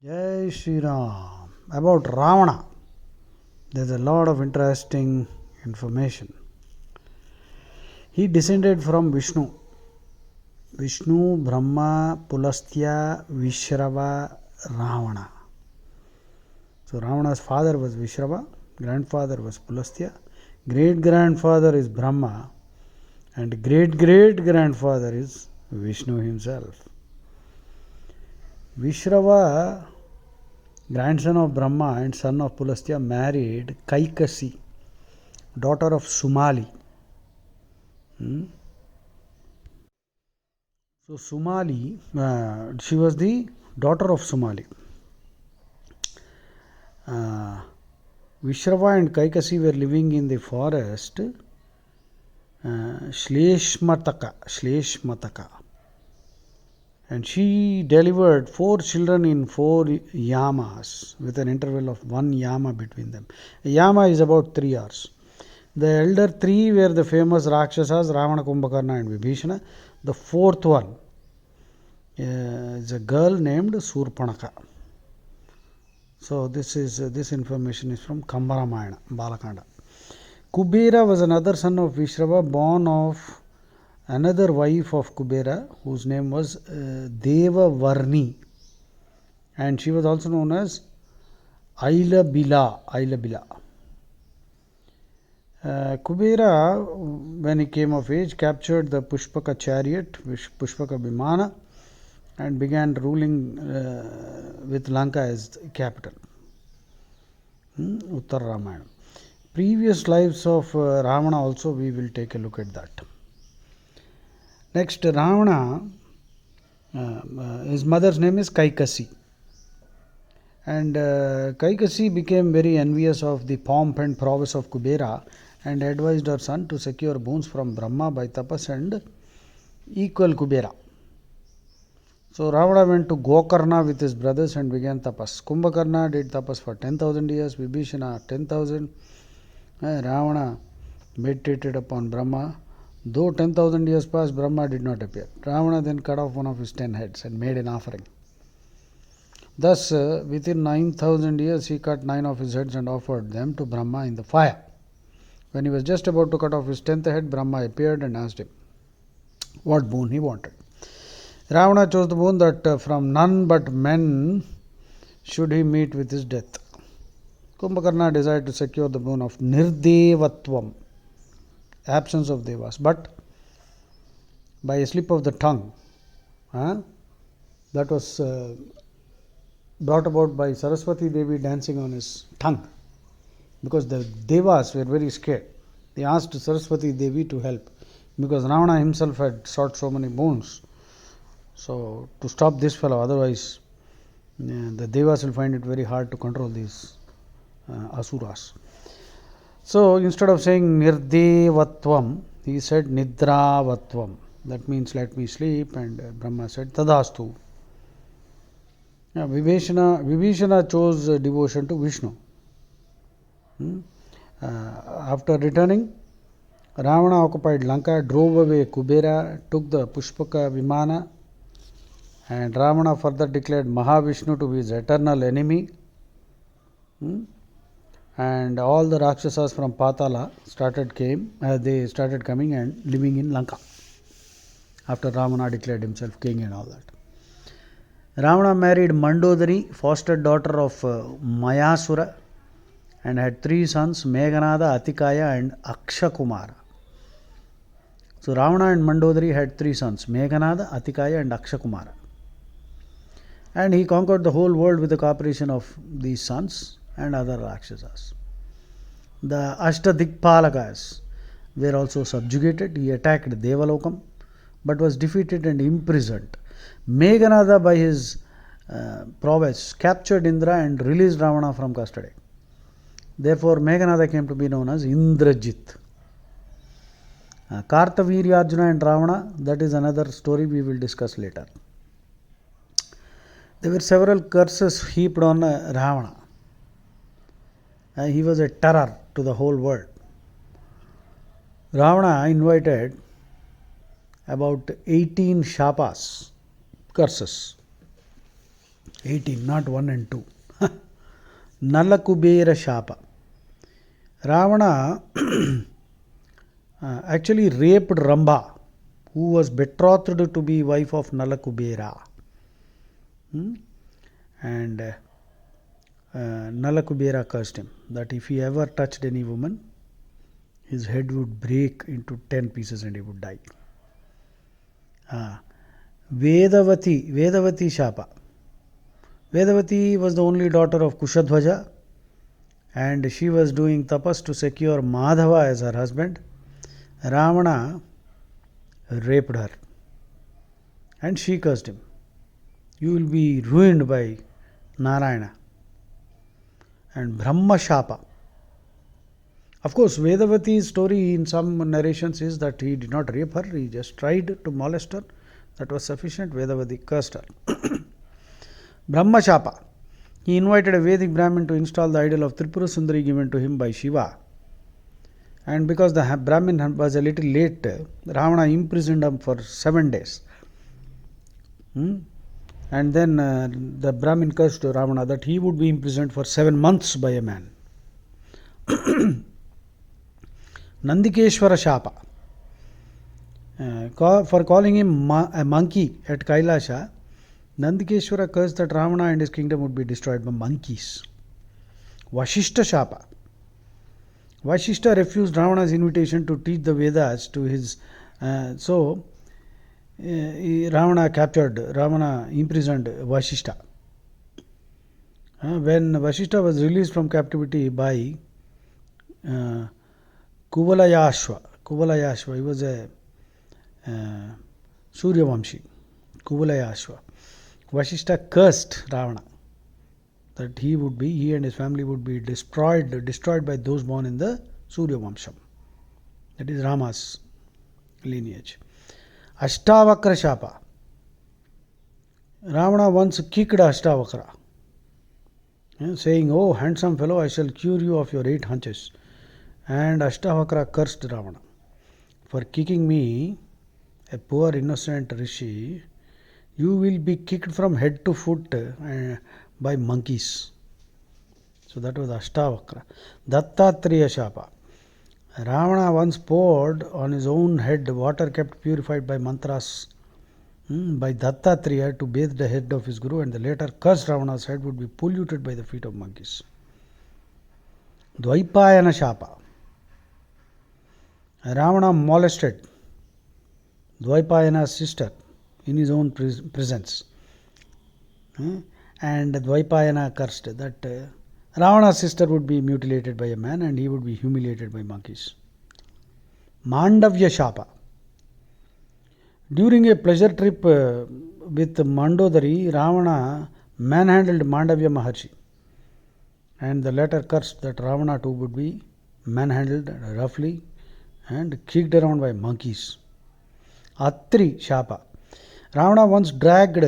Jai Shri Ram. About Ravana, there's a lot of interesting information. He descended from Vishnu. Vishnu, Brahma, Pulastya, Vishrava, Ravana. So Ravana's father was Vishrava, grandfather was Pulastya, great grandfather is Brahma, and great great grandfather is Vishnu himself. Vishrava, grandson of Brahma and son of Pulastya, married Kaikasi, daughter of Sumali. So Sumali, she was the daughter of Sumali. Vishrava and Kaikasi were living in the forest Shleshmataka, and she delivered 4 children in 4 yamas with an interval of 1 yama between them. A yama is about 3 hours. The elder 3 were the famous Rakshasas Ravana, Kumbhakarna and Vibhishana. The 4th one is a girl named Surpanaka. So this information is from Kambaramayana, Balakanda. Kubera was another son of Vishrava, born of another wife of Kubera, whose name was Devavarni, and she was also known as Ailabila. Kubera, when he came of age, captured the Pushpaka chariot, Pushpaka Vimana, and began ruling with Lanka as the capital. Uttar Ramayana. Previous lives of Ravana also we will take a look at that. Next, Ravana, his mother's name is Kaikasi. And Kaikasi became very envious of the pomp and prowess of Kubera and advised her son to secure boons from Brahma by tapas and equal Kubera. So Ravana went to Gokarna with his brothers and began tapas. Kumbhakarna did tapas for 10,000 years, Vibhishana 10,000. Ravana meditated upon Brahma. Though 10,000 years passed, Brahma did not appear. Ravana then cut off one of his 10 heads and made an offering. Thus, within 9,000 years, he cut 9 of his heads and offered them to Brahma in the fire. When he was just about to cut off his 10th head, Brahma appeared and asked him what boon he wanted. Ravana chose the boon that from none but men should he meet with his death. Kumbhakarna desired to secure the boon of Nirdevatvam, absence of devas, but by a slip of the tongue, that was brought about by Saraswati Devi dancing on his tongue, because the devas were very scared. They asked Saraswati Devi to help, because Ravana himself had sought so many boons. So to stop this fellow, otherwise the devas will find it very hard to control these asuras. So instead of saying Nirdevatvam, he said Nidravatvam. That means let me sleep, and Brahma said Tadastu. Vibhishana chose devotion to Vishnu. After returning, Ravana occupied Lanka, drove away Kubera, took the Pushpaka Vimana, and Ravana further declared Mahavishnu to be his eternal enemy. And all the Rakshasas from Patala started coming and living in Lanka after Ravana declared himself king and all that. Ravana married Mandodari, foster daughter of Mayasura, and had 3 sons, Meghanada, Atikaya and Akshakumara. So Ravana and Mandodari had 3 sons, Meghanada, Atikaya and Akshakumara. And he conquered the whole world with the cooperation of these sons and other Rakshasas. The Ashtadikpalakas were also subjugated. He attacked Devalokam but was defeated and imprisoned. Meghanada, by his prowess, captured Indra and released Ravana from custody. Therefore, Meghanada came to be known as Indrajit. Kartavirya and Ravana, that is another story we will discuss later. There were several curses heaped on Ravana. He was a terror to the whole world. Ravana invited about 18 shapas, curses. 18, not 1 and 2. Nalakubera Shapa. Ravana actually raped Ramba, who was betrothed to be wife of Nalakubera. And Nalakubera cursed him that if he ever touched any woman, his head would break into 10 pieces and he would die. Vedavati Shapa. Vedavati was the only daughter of Kushadhwaja, and she was doing tapas to secure Madhava as her husband. Ravana raped her and she cursed him. You will be ruined by Narayana. And Brahma Shapa. Of course, Vedavati's story in some narrations is that he did not rape her, he just tried to molest her. That was sufficient. Vedavati cursed her. Brahma Shapa. He invited a Vedic Brahmin to install the idol of Tripura Sundari given to him by Shiva. And because the Brahmin was a little late, Ravana imprisoned him for 7 days. And then the Brahmin cursed Ravana that he would be imprisoned for 7 months by a man. Nandikeshwara Shapa. For calling him a monkey at Kailasha, Nandikeshwara cursed that Ravana and his kingdom would be destroyed by monkeys. Vashishta Shapa. Vashishta refused Ravana's invitation to teach the Vedas to his. Ravana imprisoned Vashishta. When Vashishta was released from captivity by Kuvalayashva, he was a Suryavamshi, Kuvalayashva. Vashishta cursed Ravana that he and his family would be destroyed by those born in the Suryavamsham. That is Rama's lineage. Ashtavakra Shapa. Ravana once kicked Ashtavakra, saying, "Oh, handsome fellow, I shall cure you of your 8 hunches." And Ashtavakra cursed Ravana for kicking me, a poor innocent rishi. You will be kicked from head to foot by monkeys. So that was Ashtavakra. Dattatreya Shapa. Ravana once poured on his own head water kept purified by mantras by Dattatreya to bathe the head of his guru, and the later cursed Ravana's head would be polluted by the feet of monkeys. Dvaipayana Shapa. Ravana molested Dvaipayana's sister in his own presence. And Dvaipayana cursed that Ravana's sister would be mutilated by a man and he would be humiliated by monkeys. Mandavya Shapa. During a pleasure trip with Mandodari, Ravana manhandled Mandavya Maharshi, and the latter cursed that Ravana too would be manhandled roughly and kicked around by monkeys. Atri Shapa. Ravana once dragged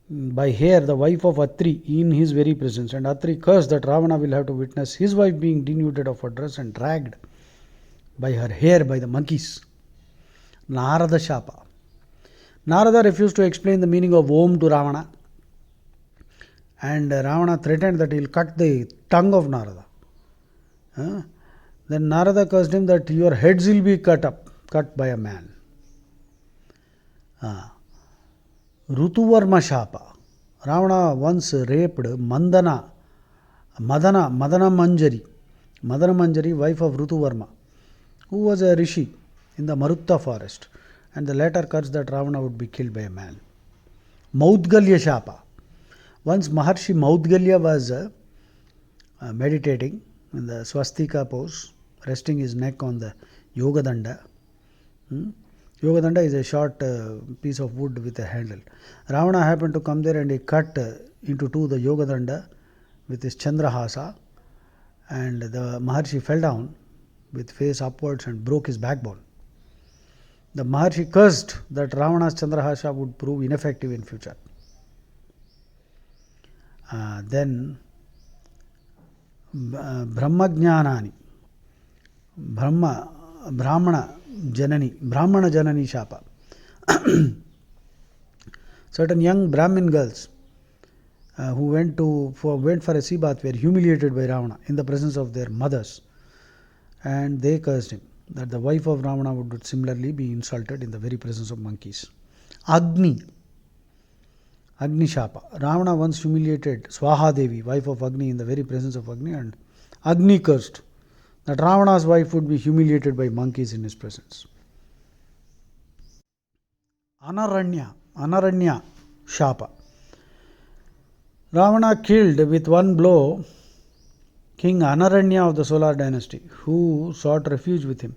by hair the wife of Atri in his very presence, and Atri cursed that Ravana will have to witness his wife being denuded of her dress and dragged by her hair by the monkeys. Narada Shapa. Narada refused to explain the meaning of Om to Ravana, and Ravana threatened that he will cut the tongue of Narada. Then Narada cursed him that your heads will be cut by a man. Rutuvarma Shapa. Ravana once raped Madana Manjari, wife of Rutuvarma, who was a rishi in the Marutta forest, and the latter cursed that Ravana would be killed by a man. Maudgalya Shapa. Once Maharshi Maudgalya was meditating in the swastika pose, resting his neck on the Yogadanda. Yogadanda is a short piece of wood with a handle. Ravana happened to come there and he cut into two the Yogadanda with his Chandrahasa, and the Maharshi fell down with face upwards and broke his backbone. The Maharshi cursed that Ravana's Chandrahasa would prove ineffective in future. Then Brahmajnanani, Brahmana Janani Shapa. Certain young Brahmin girls who went for a sea bath were humiliated by Ravana in the presence of their mothers, and they cursed him. That the wife of Ravana would similarly be insulted in the very presence of monkeys. Agni Shapa. Ravana once humiliated Swaha Devi, wife of Agni, in the very presence of Agni, and Agni cursed that Ravana's wife would be humiliated by monkeys in his presence. Anaranya Shapa. Ravana killed with one blow King Anaranya of the solar dynasty, who sought refuge with him,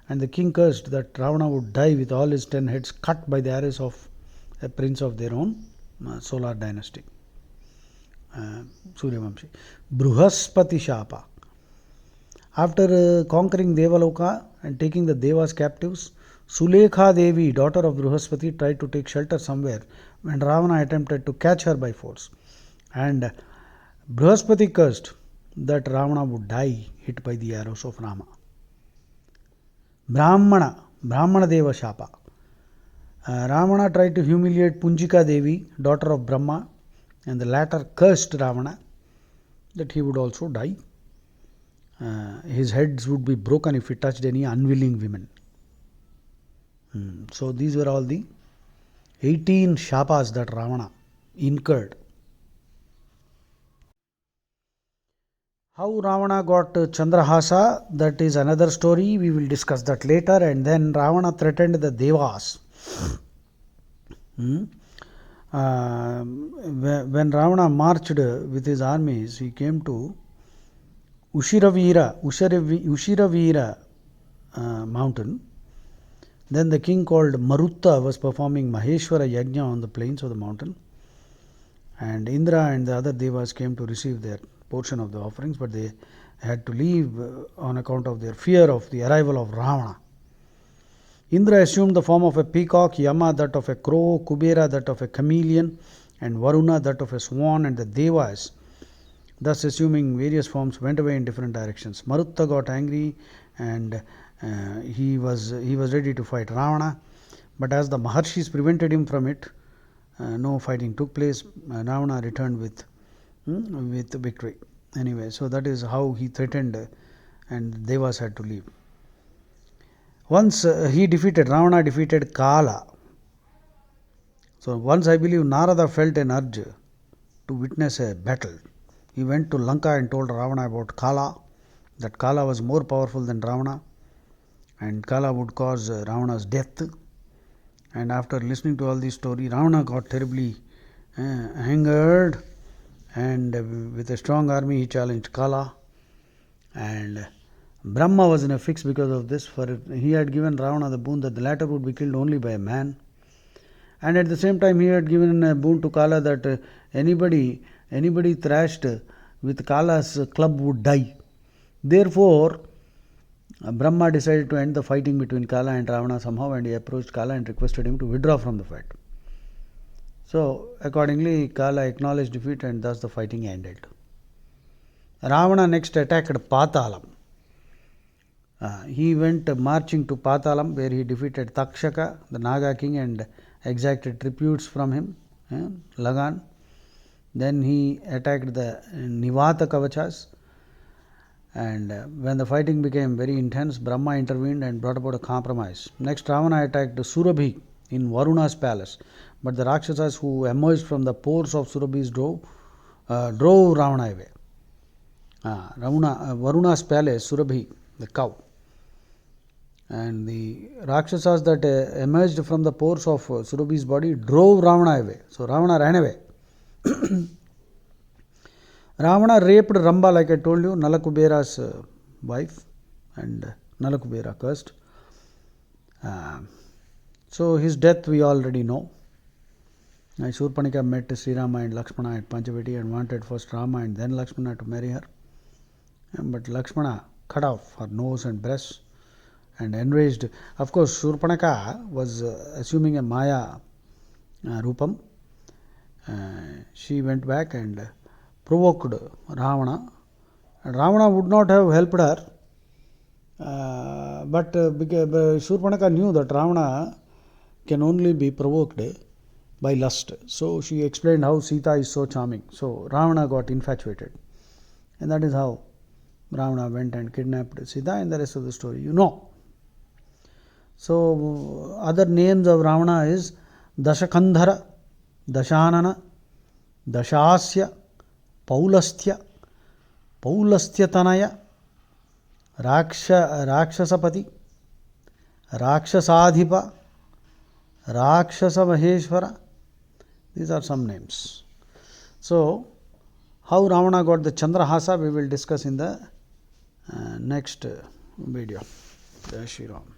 and the king cursed that Ravana would die with all his 10 heads cut by the arrows of a prince of their own solar dynasty, Suryavamshi. Bruhaspati Shapa. After conquering Devaloka and taking the Devas captives, Sulekha Devi, daughter of Bruhaspati, tried to take shelter somewhere when Ravana attempted to catch her by force. And Bruhaspati cursed that Ravana would die hit by the arrows of Rama. Brahmana Deva Shapa. Ravana tried to humiliate Punjika Devi, daughter of Brahma, and the latter cursed Ravana that he would also die. His heads would be broken if he touched any unwilling women. So these were all the 18 shapas that Ravana incurred. How Ravana got Chandrahasa, that is another story. We will discuss that later. And then Ravana threatened the Devas. When Ravana marched with his armies, he came to Ushiravira mountain. Then the king called Marutta was performing Maheshwara Yajna on the plains of the mountain. And Indra and the other Devas came to receive their portion of the offerings, but they had to leave on account of their fear of the arrival of Ravana. Indra assumed the form of a peacock, Yama that of a crow, Kubera that of a chameleon, and Varuna that of a swan, and the Devas, thus assuming various forms, went away in different directions. Marutta got angry and he was ready to fight Ravana, but as the Maharshis prevented him from it, no fighting took place. Ravana returned with victory. Anyway, so that is how he threatened, and Devas had to leave. Once Ravana defeated Kala. So once I believe Narada felt an urge to witness a battle. He went to Lanka and told Ravana about Kala, that Kala was more powerful than Ravana, and Kala would cause Ravana's death. And after listening to all these stories, Ravana got terribly angered, and with a strong army he challenged Kala. And Brahma was in a fix because of this, for he had given Ravana the boon that the latter would be killed only by a man. And at the same time he had given a boon to Kala that anybody thrashed with Kala's club would die. Therefore, Brahma decided to end the fighting between Kala and Ravana somehow, and he approached Kala and requested him to withdraw from the fight. So accordingly, Kala acknowledged defeat, and thus the fighting ended. Ravana next attacked Patalam. He went marching to Patalam, where he defeated Takshaka, the Naga king, and exacted tributes from him, Lagan. Then he attacked the Nivata Kavachas, and when the fighting became very intense, Brahma intervened and brought about a compromise. Next, Ravana attacked Surabhi in Varuna's palace, but the Rakshasas who emerged from the pores of Surabhi's drove Ravana away. Varuna's palace, Surabhi, the cow. And the Rakshasas that emerged from the pores of Surabhi's body drove Ravana away. So Ravana ran away. Ravana raped Ramba, like I told you, Nalakubera's wife, and Nalakubera cursed. So his death we already know. Shurpanika met Sri Rama and Lakshmana at Panchavati and wanted first Rama and then Lakshmana to marry her. But Lakshmana cut off her nose and breasts and enraged. Of course, Shurpanaka was assuming a Maya Rupam. She went back and provoked Ravana. Ravana would not have helped her, but Shurpanaka knew that Ravana can only be provoked by lust. So she explained how Sita is so charming. So Ravana got infatuated. And that is how Ravana went and kidnapped Sita, and the rest of the story you know. So other names of Ravana is Dashakandhara, Dashanana, Dashasya, Paulastya, Paulastyatanaya, Rakshasapati, Rakshasadhipa, Rakshasa Maheshwara. These are some names. So, how Ravana got the Chandrahasa we will discuss in the next video. Jai Shri Ram.